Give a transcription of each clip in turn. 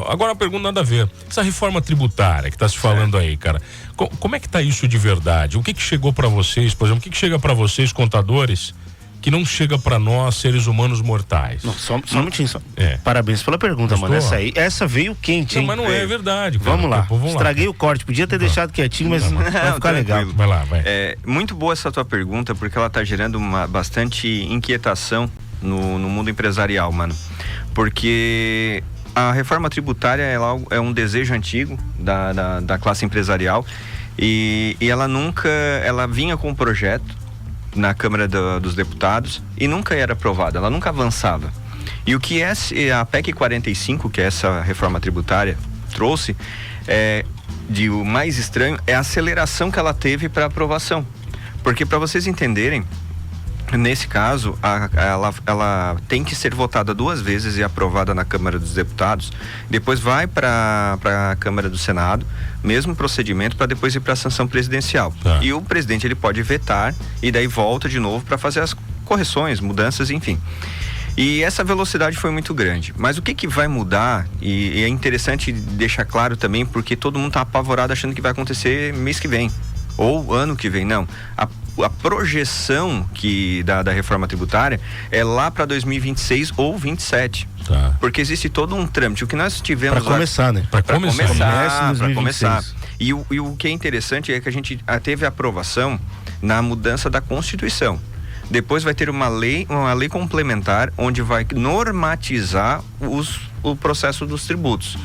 Agora a pergunta nada a ver. Essa reforma tributária que está se falando aí, cara, como é que tá isso de verdade? O que chegou para vocês, por exemplo, o que chega para vocês, contadores, que não chega para nós, seres humanos mortais? Não, só um minutinho. Parabéns pela pergunta, Gostou? mano. Essa veio quente, hein? Não, mas não é verdade, cara. Vamos lá. Estraguei lá. O corte. Podia ter deixado quietinho, mas vai ficar legal. Vai lá, vai. Muito boa essa tua pergunta, porque ela tá gerando bastante inquietação no mundo empresarial, mano. Porque a reforma tributária é um desejo antigo da classe empresarial e ela vinha com um projeto na Câmara dos Deputados e nunca era aprovada, ela nunca avançava. E o que a PEC 45, que é essa reforma tributária, trouxe, o mais estranho, é a aceleração que ela teve para aprovação. Porque, para vocês entenderem, nesse caso, ela tem que ser votada 2 vezes e aprovada na Câmara dos Deputados, depois vai para a Câmara do Senado, mesmo procedimento, para depois ir para a sanção presidencial. E o presidente ele pode vetar e daí volta de novo para fazer as correções, mudanças, enfim. E essa velocidade foi muito grande. Mas o que vai mudar, e é interessante deixar claro também, porque todo mundo está apavorado achando que vai acontecer mês que vem ou ano que vem. Não, a projeção da reforma tributária é lá para 2026 ou 27. Porque existe todo um trâmite. O que nós tivemos para começar, né? Para começar. E o que é interessante é que a gente teve a aprovação na mudança da Constituição. Depois vai ter uma lei complementar onde vai normatizar o processo dos tributos.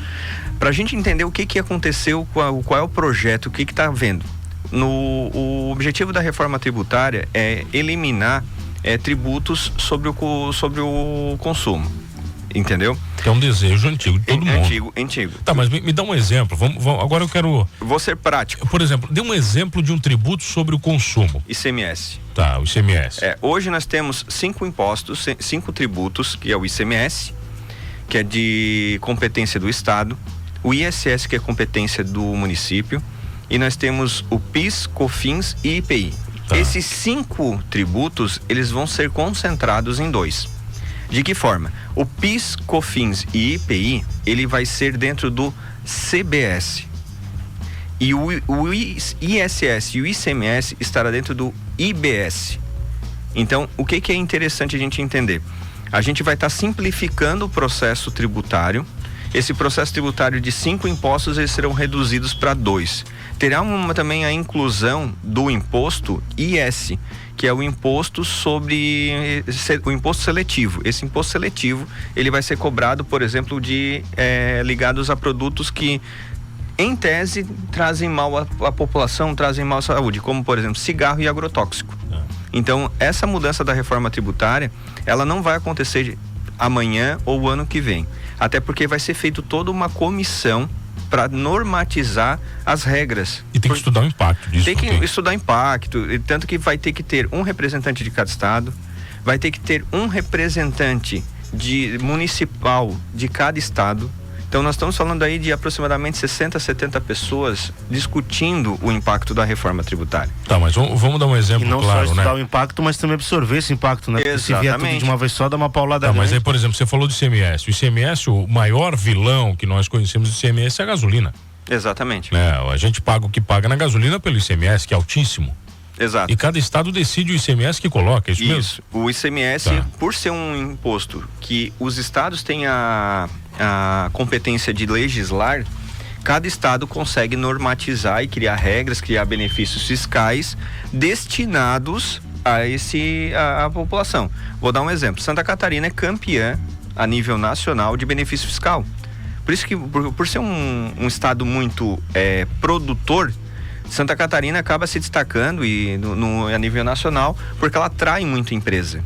Para a gente entender o que aconteceu, qual é o projeto, o que está havendo. O objetivo da reforma tributária é eliminar tributos sobre o consumo, entendeu? Que é um desejo antigo de todo mundo. Antigo. Tá, mas me dá um exemplo. Agora eu quero... Vou ser prático. Por exemplo, dê um exemplo de um tributo sobre o consumo. ICMS. Tá, o ICMS. Hoje nós temos 5 impostos, 5 tributos, que é o ICMS, que é de competência do Estado, o ISS, que é competência do município, e nós temos o PIS, COFINS e IPI. Esses 5 tributos, eles vão ser concentrados em 2. De que forma? O PIS, COFINS e IPI, ele vai ser dentro do CBS. E o ISS e o ICMS estará dentro do IBS. Então, o que é interessante a gente entender? A gente vai estar simplificando o processo tributário. Esse processo tributário de 5 impostos, eles serão reduzidos para 2. Terá também a inclusão do imposto IS, que é o imposto o imposto seletivo. Esse imposto seletivo, ele vai ser cobrado, por exemplo, ligados a produtos que, em tese, trazem mal à população, trazem mal à saúde, como, por exemplo, cigarro e agrotóxico. Então, essa mudança da reforma tributária, ela não vai acontecer amanhã ou ano que vem. Até porque vai ser feito toda uma comissão para normatizar as regras. E tem que estudar o impacto disso. Tem que estudar o impacto, tanto que vai ter que ter um representante de cada estado, vai ter que ter um representante municipal de cada estado. Então nós estamos falando aí de aproximadamente 60, 70 pessoas discutindo o impacto da reforma tributária. Tá, mas vamos dar um exemplo, e não claro, só estudar né? o impacto, mas também absorver esse impacto, né? Porque se vier tudo de uma vez só, dá uma paulada grande. Mas aí, por exemplo, você falou do ICMS. O ICMS, o maior vilão que nós conhecemos do ICMS é a gasolina. Exatamente. A gente paga o que paga na gasolina pelo ICMS, que é altíssimo. Exato. E cada estado decide o ICMS que coloca, é isso mesmo? Isso. O ICMS, por ser um imposto que os estados têm a competência de legislar, cada estado consegue normatizar e criar regras, criar benefícios fiscais destinados a população. Vou dar um exemplo. Santa Catarina é campeã a nível nacional de benefício fiscal. Por isso que, por ser um estado muito produtor, Santa Catarina acaba se destacando a nível nacional, porque ela atrai muita empresa.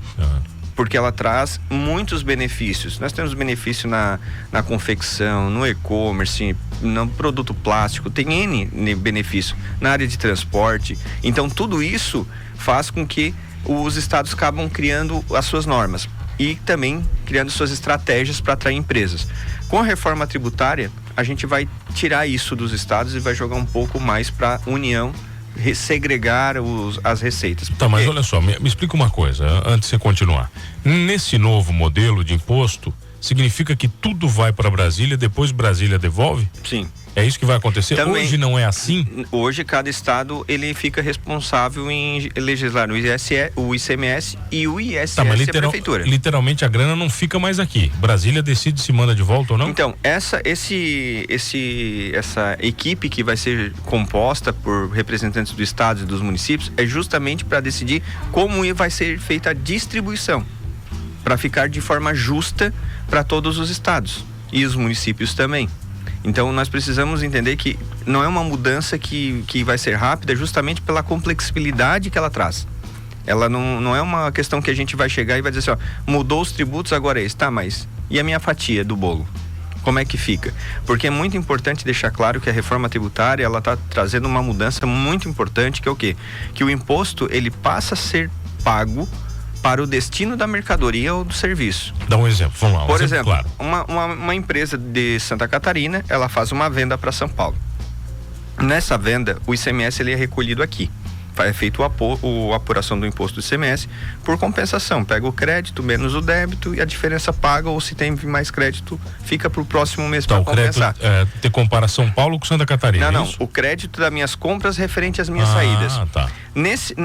Porque ela traz muitos benefícios. Nós temos benefício na confecção, no e-commerce, no produto plástico, tem N benefício na área de transporte. Então tudo isso faz com que os estados acabam criando as suas normas e também criando suas estratégias para atrair empresas. Com a reforma tributária, a gente vai tirar isso dos estados e vai jogar um pouco mais para a União segregar as receitas. Tá, mas olha só, me explica uma coisa, antes de você continuar. Nesse novo modelo de imposto, significa que tudo vai para Brasília, depois Brasília devolve? Sim. É isso que vai acontecer? Também, hoje não é assim? Hoje cada estado ele fica responsável em legislar o ICMS e o ISS mas a prefeitura. Literalmente a grana não fica mais aqui. Brasília decide se manda de volta ou não? Então, essa equipe que vai ser composta por representantes do estado e dos municípios é justamente para decidir como vai ser feita a distribuição, para ficar de forma justa para todos os estados e os municípios também. Então nós precisamos entender que não é uma mudança que vai ser rápida, justamente pela complexibilidade que ela traz. Ela não é uma questão que a gente vai chegar e vai dizer assim, ó, mudou os tributos, agora é isso, tá, mas e a minha fatia do bolo? Como é que fica? Porque é muito importante deixar claro que a reforma tributária, ela está trazendo uma mudança muito importante, que é o quê? Que o imposto, ele passa a ser pago para o destino da mercadoria ou do serviço. Dá um exemplo, vamos lá. Por exemplo, claro. uma empresa de Santa Catarina, ela faz uma venda para São Paulo. Nessa venda, o ICMS ele é recolhido aqui. É feito a apuração do imposto do ICMS por compensação. Pega o crédito menos o débito e a diferença paga, ou se tem mais crédito, fica para o próximo mês para compensar. Ter compara São Paulo com Santa Catarina. Não. O crédito das minhas compras referente às minhas saídas. Tá.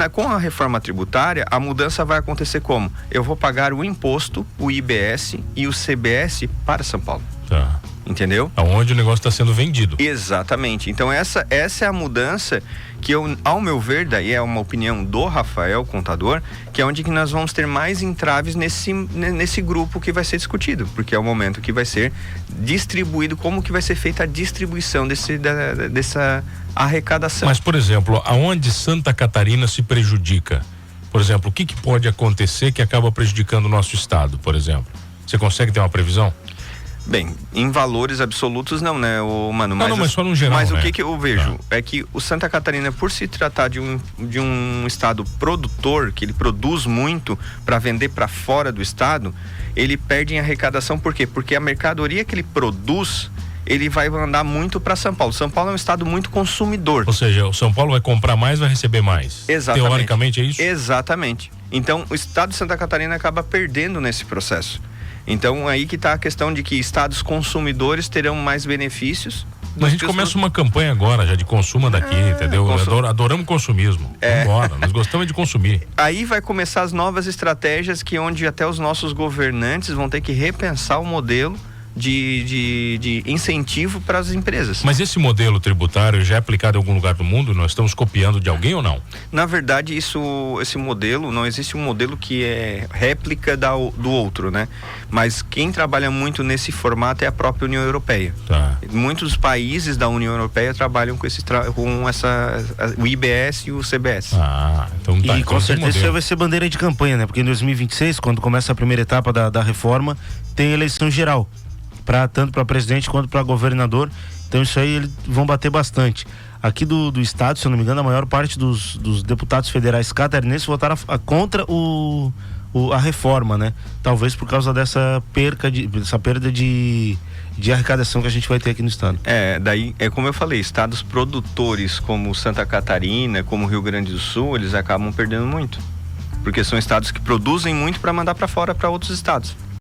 Com a reforma tributária, a mudança vai acontecer como? Eu vou pagar o imposto, o IBS e o CBS para São Paulo. Tá. Entendeu? Aonde o negócio está sendo vendido. Exatamente. Então essa é a mudança que ao meu ver, daí é uma opinião do Rafael, contador, que é onde que nós vamos ter mais entraves nesse grupo que vai ser discutido, porque é o momento que vai ser distribuído, como que vai ser feita a distribuição dessa arrecadação. Mas, por exemplo, aonde Santa Catarina se prejudica? Por exemplo, o que pode acontecer que acaba prejudicando o nosso estado, por exemplo? Você consegue ter uma previsão? Bem, em valores absolutos não, né, mano? Mas só no geral, mas né? O que eu vejo é que o Santa Catarina, por se tratar de um estado produtor, que ele produz muito para vender para fora do estado, ele perde em arrecadação. Por quê? Porque a mercadoria que ele produz, ele vai mandar muito para São Paulo. São Paulo é um estado muito consumidor. Ou seja, o São Paulo vai comprar mais, vai receber mais. Exatamente. Teoricamente é isso? Exatamente. Então, o estado de Santa Catarina acaba perdendo nesse processo. Então, aí que está a questão de que estados consumidores terão mais benefícios. Mas a gente começa uma campanha agora já de consuma daqui, entendeu? Adoramos consumismo. Vambora, nós gostamos de consumir. Aí vai começar as novas estratégias onde até os nossos governantes vão ter que repensar o modelo de incentivo para as empresas. Mas esse modelo tributário já é aplicado em algum lugar do mundo? Nós estamos copiando de alguém ou não? Na verdade, esse modelo, não existe um modelo que é réplica do outro, né? Mas quem trabalha muito nesse formato é a própria União Europeia. Tá. Muitos países da União Europeia trabalham com o IBS e o CBS. Então tá. E com certeza isso vai ser bandeira de campanha, né? Porque em 2026, quando começa a primeira etapa da reforma, tem eleição geral. Tanto para presidente quanto para governador. Então isso aí eles vão bater bastante. Aqui do estado, se eu não me engano, a maior parte dos deputados federais catarinenses votaram contra a reforma, né? Talvez por causa dessa perda de arrecadação que a gente vai ter aqui no estado. Daí é como eu falei, estados produtores como Santa Catarina, como Rio Grande do Sul, eles acabam perdendo muito, porque são estados que produzem muito para mandar para fora, para outros estados.